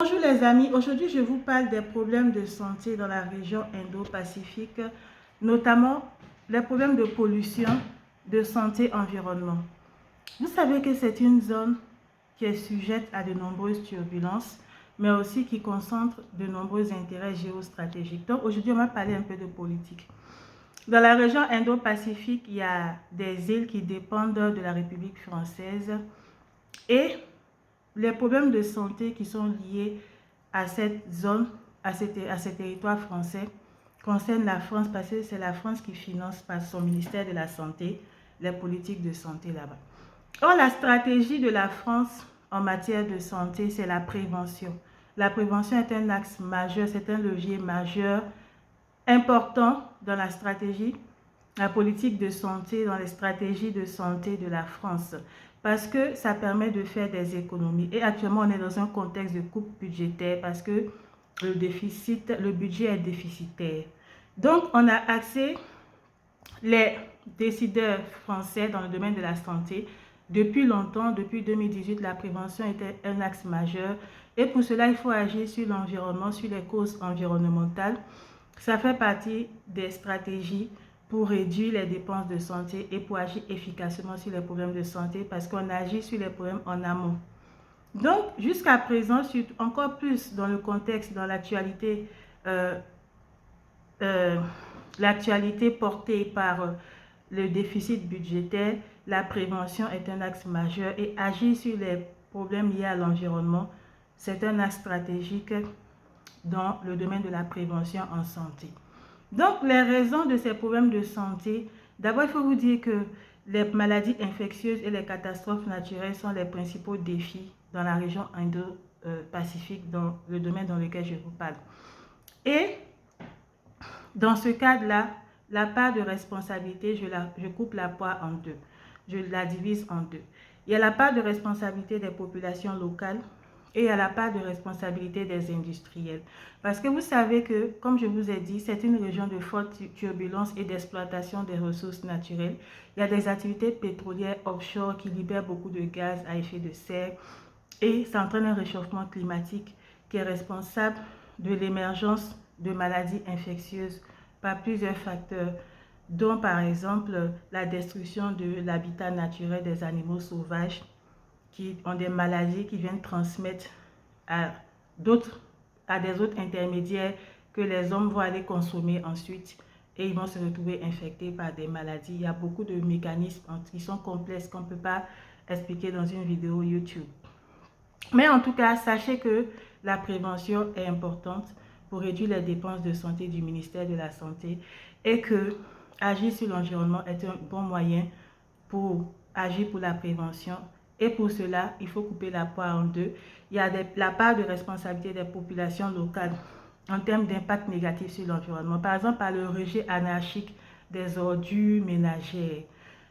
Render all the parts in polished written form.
Bonjour les amis, aujourd'hui je vous parle des problèmes de santé dans la région Indo-Pacifique, notamment les problèmes de pollution, de santé, environnement. Vous savez que c'est une zone qui est sujette à de nombreuses turbulences, mais aussi qui concentre de nombreux intérêts géostratégiques. Donc aujourd'hui on va parler un peu de politique. Dans la région Indo-Pacifique, il y a des îles qui dépendent de la République française et les problèmes de santé qui sont liés à cette zone, à ces territoires français, concernent la France parce que c'est la France qui finance par son ministère de la Santé les politiques de santé là-bas. Or, la stratégie de la France en matière de santé, c'est la prévention. La prévention est un axe majeur, c'est un levier majeur important dans la stratégie, la politique de santé, dans les stratégies de santé de la France. Parce que ça permet de faire des économies. Et actuellement, on est dans un contexte de coupe budgétaire parce que le budget est déficitaire. Donc, on a axé les décideurs français dans le domaine de la santé. Depuis longtemps, depuis 2018, la prévention était un axe majeur. Et pour cela, il faut agir sur l'environnement, sur les causes environnementales. Ça fait partie des stratégies pour réduire les dépenses de santé et pour agir efficacement sur les problèmes de santé parce qu'on agit sur les problèmes en amont. Donc, jusqu'à présent, encore plus dans le contexte, dans l'actualité portée par le déficit budgétaire, la prévention est un axe majeur et agir sur les problèmes liés à l'environnement, c'est un axe stratégique dans le domaine de la prévention en santé. Donc, les raisons de ces problèmes de santé, d'abord, il faut vous dire que les maladies infectieuses et les catastrophes naturelles sont les principaux défis dans la région Indo-Pacifique, dans le domaine dans lequel je vous parle. Et dans ce cadre-là, la part de responsabilité, je coupe la poire en deux. Je la divise en deux. Il y a la part de responsabilité des populations locales et il y a la part de responsabilité des industriels. Parce que vous savez que, comme je vous ai dit, c'est une région de forte turbulence et d'exploitation des ressources naturelles. Il y a des activités pétrolières offshore qui libèrent beaucoup de gaz à effet de serre et ça entraîne un réchauffement climatique qui est responsable de l'émergence de maladies infectieuses par plusieurs facteurs, dont par exemple la destruction de l'habitat naturel des animaux sauvages qui ont des maladies qui viennent transmettre à des autres intermédiaires que les hommes vont aller consommer ensuite et ils vont se retrouver infectés par des maladies. Il y a beaucoup de mécanismes qui sont complexes qu'on ne peut pas expliquer dans une vidéo YouTube. Mais en tout cas, sachez que la prévention est importante pour réduire les dépenses de santé du ministère de la Santé et que agir sur l'environnement est un bon moyen pour agir pour la prévention. Et pour cela, il faut couper la poire en deux. Il y a la part de responsabilité des populations locales en termes d'impact négatif sur l'environnement. Par exemple, par le rejet anarchique des ordures ménagères.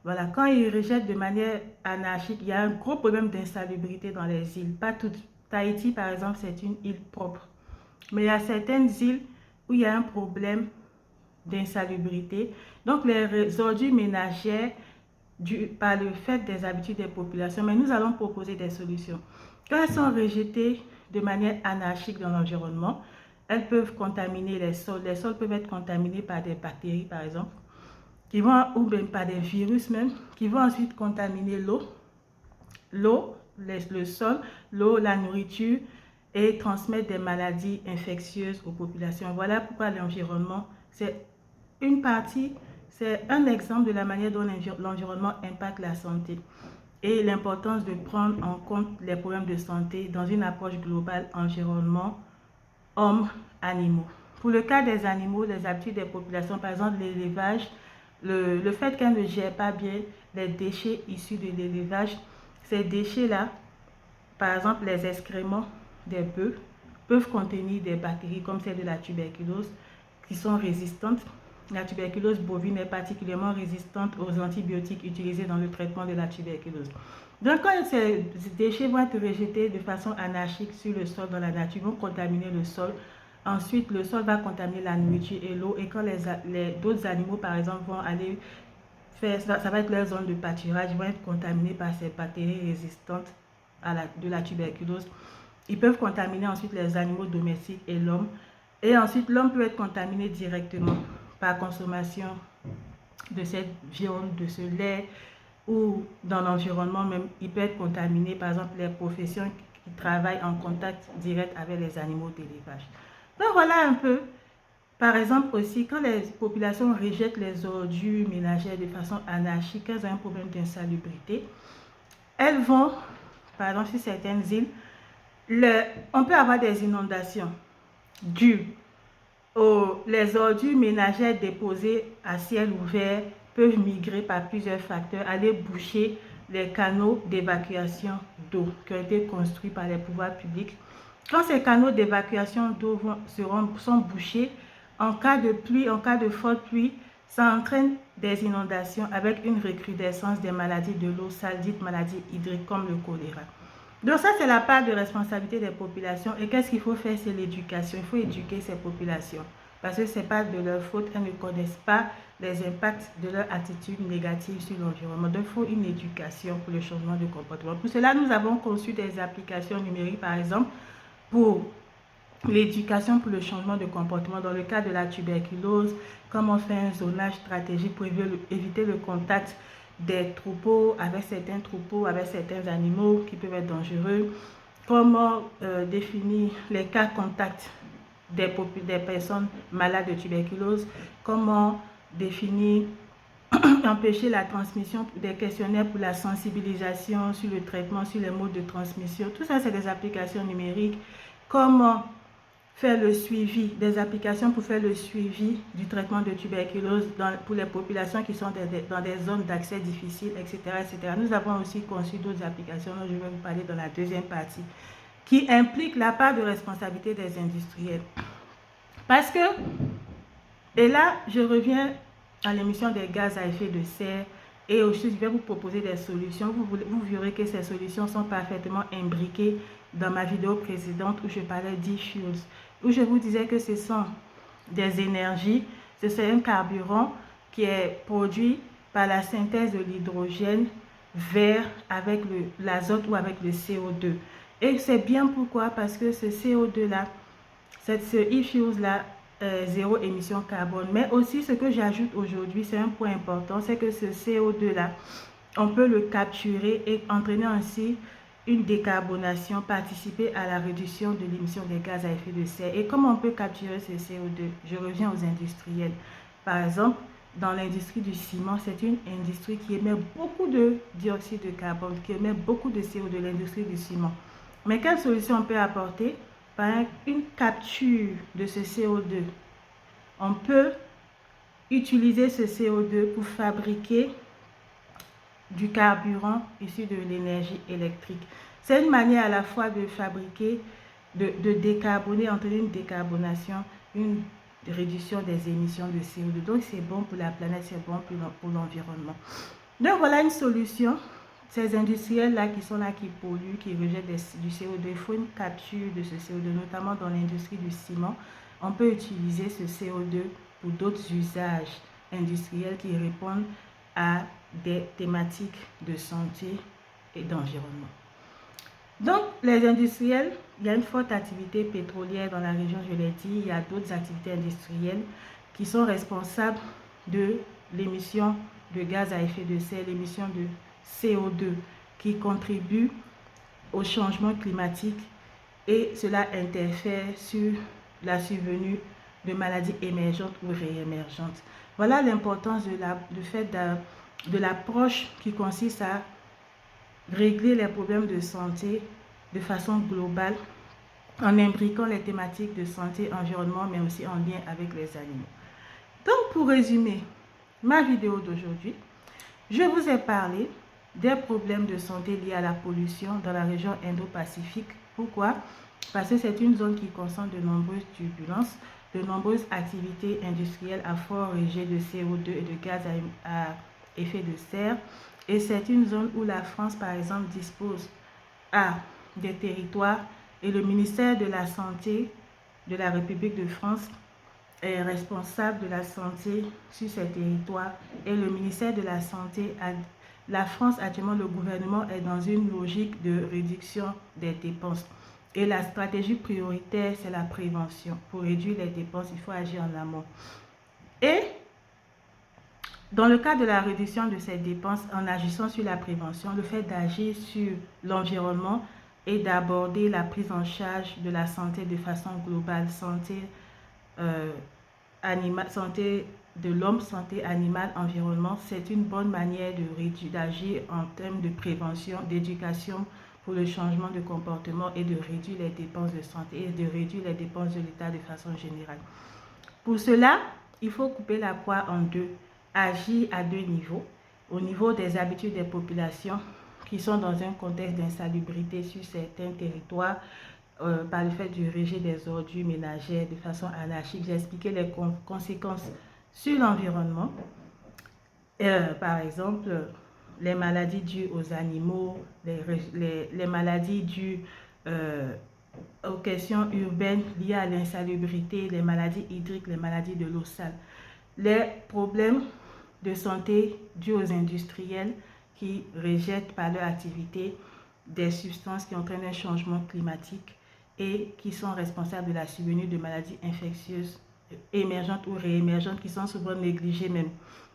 Voilà, quand ils rejettent de manière anarchique, il y a un gros problème d'insalubrité dans les îles. Pas toutes. Tahiti, par exemple, c'est une île propre. Mais il y a certaines îles où il y a un problème d'insalubrité. Donc, les ordures ménagères, par le fait des habitudes des populations, mais nous allons proposer des solutions. Quand elles sont rejetées de manière anarchique dans l'environnement, elles peuvent contaminer les sols. Les sols peuvent être contaminés par des bactéries, par exemple, ou même par des virus même, qui vont ensuite contaminer le sol, l'eau, la nourriture et transmettre des maladies infectieuses aux populations. Voilà pourquoi l'environnement, c'est une partie, c'est un exemple de la manière dont l'environnement impacte la santé et l'importance de prendre en compte les problèmes de santé dans une approche globale environnement, hommes, animaux. Pour le cas des animaux, les habitudes des populations, par exemple l'élevage, le fait qu'elles ne gèrent pas bien les déchets issus de l'élevage, ces déchets-là, par exemple les excréments des bœufs, peuvent contenir des bactéries comme celle de la tuberculose qui sont résistantes. La tuberculose bovine est particulièrement résistante aux antibiotiques utilisés dans le traitement de la tuberculose. Donc, quand ces déchets vont être rejetés de façon anarchique sur le sol dans la nature, ils vont contaminer le sol. Ensuite, le sol va contaminer la nourriture et l'eau. Et quand d'autres animaux, par exemple, vont aller faire, ça va être leur zone de pâturage, ils vont être contaminés par ces bactéries résistantes de la tuberculose. Ils peuvent contaminer ensuite les animaux domestiques et l'homme. Et ensuite, l'homme peut être contaminé directement par consommation de cette viande, de ce lait, ou dans l'environnement même, il peut être contaminé, par exemple, les professions qui travaillent en contact direct avec les animaux d'élevage. Donc voilà un peu. Par exemple aussi, quand les populations rejettent les ordures ménagères de façon anarchique, elles ont un problème d'insalubrité, elles vont, par exemple, sur certaines îles, on peut avoir des inondations dues les ordures ménagères déposées à ciel ouvert peuvent migrer par plusieurs facteurs, aller boucher les canaux d'évacuation d'eau qui ont été construits par les pouvoirs publics. Quand ces canaux d'évacuation d'eau sont bouchés, en cas de pluie, en cas de forte pluie, ça entraîne des inondations avec une recrudescence des maladies de l'eau sale, dites maladies hydriques comme le choléra. Donc ça, c'est la part de responsabilité des populations. Et qu'est-ce qu'il faut faire? C'est l'éducation. Il faut éduquer ces populations. Parce que ce n'est pas de leur faute. Elles ne connaissent pas les impacts de leur attitude négative sur l'environnement. Donc, il faut une éducation pour le changement de comportement. Pour cela, nous avons conçu des applications numériques, par exemple, pour l'éducation pour le changement de comportement. Dans le cas de la tuberculose, comment faire un zonage stratégique pour éviter le contact des troupeaux, avec certains animaux qui peuvent être dangereux, comment définir les cas contacts des personnes malades de tuberculose, comment définir, empêcher la transmission, des questionnaires pour la sensibilisation sur le traitement, sur les modes de transmission. Tout ça, c'est des applications numériques. Comment faire le suivi, des applications pour faire le suivi du traitement de tuberculose pour les populations qui sont dans des zones d'accès difficiles, etc., etc. Nous avons aussi conçu d'autres applications dont je vais vous parler dans la deuxième partie, qui impliquent la part de responsabilité des industriels. Parce que, et là, je reviens à l'émission des gaz à effet de serre, et aussi je vais vous proposer des solutions. Vous verrez que ces solutions sont parfaitement imbriquées dans ma vidéo précédente où je parlais d'e-fuels, où je vous disais que ce sont des énergies, c'est un carburant qui est produit par la synthèse de l'hydrogène vert avec l'azote ou avec le CO2. Et c'est bien pourquoi, parce que ce CO2-là, ce e-fuels-là, zéro émission carbone. Mais aussi, ce que j'ajoute aujourd'hui, c'est un point important, c'est que ce CO2-là, on peut le capturer et entraîner ainsi une décarbonation, participer à la réduction de l'émission des gaz à effet de serre. Et comment on peut capturer ce CO2? Je reviens aux industriels. Par exemple, dans l'industrie du ciment, c'est une industrie qui émet beaucoup de dioxyde de carbone, qui émet beaucoup de CO2, l'industrie du ciment. Mais quelle solution on peut apporter? Par une capture de ce CO2. On peut utiliser ce CO2 pour fabriquer du carburant issu de l'énergie électrique. C'est une manière à la fois de fabriquer, de décarboner, entraîner une décarbonation, une réduction des émissions de CO2. Donc c'est bon pour la planète, c'est bon pour l'environnement. Donc voilà une solution. Ces industriels-là qui sont là, qui polluent, qui rejettent du CO2, il faut une capture de ce CO2, notamment dans l'industrie du ciment. On peut utiliser ce CO2 pour d'autres usages industriels qui répondent à des thématiques de santé et d'environnement. Donc, les industriels, il y a une forte activité pétrolière dans la région, je l'ai dit. Il y a d'autres activités industrielles qui sont responsables de l'émission de gaz à effet de serre, l'émission de CO2 qui contribue au changement climatique et cela interfère sur la survenue de maladies émergentes ou réémergentes. Voilà l'importance de l'approche qui consiste à régler les problèmes de santé de façon globale en imbriquant les thématiques de santé, environnement, mais aussi en lien avec les animaux. Donc, pour résumer ma vidéo d'aujourd'hui, je vous ai parlé des problèmes de santé liés à la pollution dans la région Indo-Pacifique. Pourquoi? Parce que c'est une zone qui concentre de nombreuses turbulences, de nombreuses activités industrielles à fort rejet de CO2 et de gaz à effet de serre. Et c'est une zone où la France, par exemple, dispose des territoires et le ministère de la Santé de la République de France est responsable de la santé sur ces territoires. Et le ministère de la Santé, la France actuellement, le gouvernement est dans une logique de réduction des dépenses. Et la stratégie prioritaire, c'est la prévention. Pour réduire les dépenses, il faut agir en amont. Et dans le cas de la réduction de ces dépenses, en agissant sur la prévention, le fait d'agir sur l'environnement et d'aborder la prise en charge de la santé de façon globale, santé santé de l'homme, santé animale, environnement, c'est une bonne manière d'agir en termes de prévention, d'éducation pour le changement de comportement et de réduire les dépenses de santé et de réduire les dépenses de l'État de façon générale. Pour cela, il faut couper la poire en deux, agir à deux niveaux. Au niveau des habitudes des populations qui sont dans un contexte d'insalubrité sur certains territoires, par le fait du rejet des ordures ménagères de façon anarchique. J'ai expliqué les conséquences sur l'environnement. Par exemple, les maladies dues aux animaux, les maladies dues aux questions urbaines liées à l'insalubrité, les maladies hydriques, les maladies de l'eau sale, les problèmes de santé dus aux industriels qui rejettent par leur activité des substances qui entraînent un changement climatique et qui sont responsables de la survenue de maladies infectieuses émergentes ou réémergentes qui sont souvent négligées même.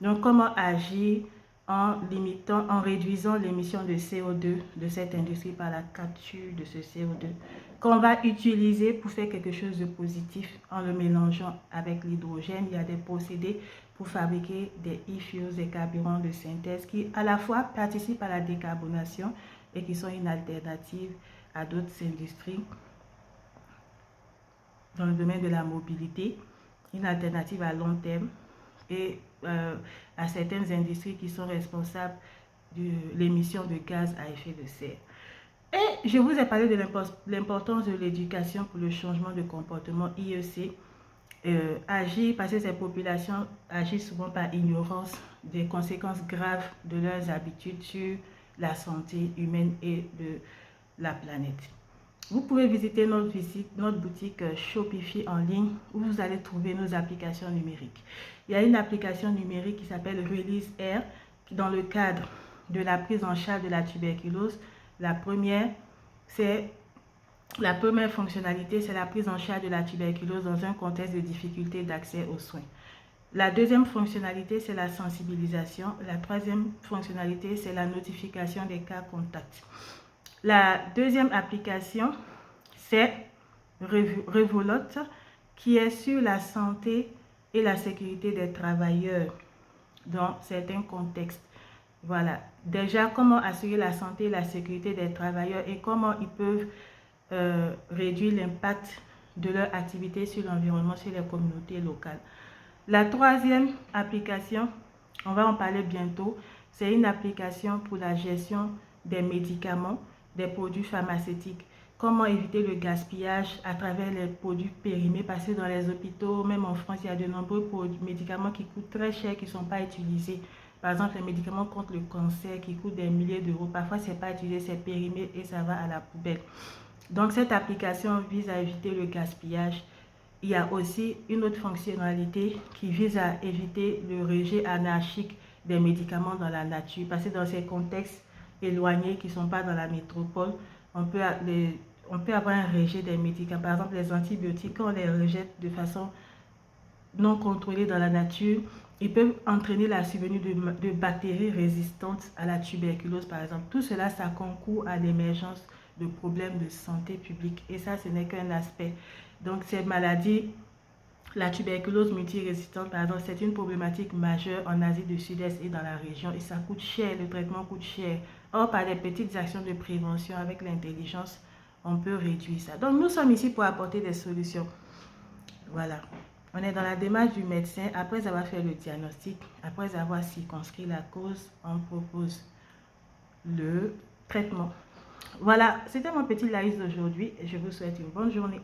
Donc, comment agir en limitant, en réduisant l'émission de CO2 de cette industrie par la capture de ce CO2 qu'on va utiliser pour faire quelque chose de positif en le mélangeant avec l'hydrogène. Il y a des procédés pour fabriquer des e-fuels, des carburants de synthèse qui à la fois participent à la décarbonation et qui sont une alternative à d'autres industries dans le domaine de la mobilité, une alternative à long terme et à certaines industries qui sont responsables de l'émission de gaz à effet de serre. Et je vous ai parlé de l'importance de l'éducation pour le changement de comportement, IEC. Agir, parce que ces populations agissent souvent par ignorance des conséquences graves de leurs habitudes sur la santé humaine et de la planète. Vous pouvez visiter notre boutique Shopify en ligne où vous allez trouver nos applications numériques. Il y a une application numérique qui s'appelle Release Air qui, dans le cadre de la prise en charge de la tuberculose, la première fonctionnalité, c'est la prise en charge de la tuberculose dans un contexte de difficulté d'accès aux soins. La deuxième fonctionnalité, c'est la sensibilisation. La troisième fonctionnalité, c'est la notification des cas contacts. La deuxième application, c'est Revolot, qui est sur la santé et la sécurité des travailleurs dans certains contextes. Voilà. Déjà, comment assurer la santé et la sécurité des travailleurs et comment ils peuvent réduire l'impact de leur activité sur l'environnement, sur les communautés locales. La troisième application, on va en parler bientôt, c'est une application pour la gestion des médicaments, des produits pharmaceutiques. Comment éviter le gaspillage à travers les produits périmés, parce que dans les hôpitaux, même en France, il y a de nombreux médicaments qui coûtent très cher, qui ne sont pas utilisés. Par exemple, les médicaments contre le cancer qui coûtent des milliers d'euros, parfois ce n'est pas utilisé, c'est périmé et ça va à la poubelle. Donc cette application vise à éviter le gaspillage. Il y a aussi une autre fonctionnalité qui vise à éviter le rejet anarchique des médicaments dans la nature. Parce que dans ces contextes éloignés qui ne sont pas dans la métropole, on peut avoir un rejet des médicaments. Par exemple, les antibiotiques, quand on les rejette de façon non contrôlée dans la nature, ils peuvent entraîner la survenue de bactéries résistantes à la tuberculose, par exemple. Tout cela, ça concourt à l'émergence de problèmes de santé publique. Et ça, ce n'est qu'un aspect. Donc, ces maladies, la tuberculose multirésistante, par exemple, c'est une problématique majeure en Asie du Sud-Est et dans la région. Et ça coûte cher, le traitement coûte cher. Or, par des petites actions de prévention avec l'intelligence, on peut réduire ça. Donc, nous sommes ici pour apporter des solutions. Voilà. On est dans la démarche du médecin. Après avoir fait le diagnostic, après avoir circonscrit la cause, on propose le traitement. Voilà, c'était mon petit live d'aujourd'hui. Je vous souhaite une bonne journée.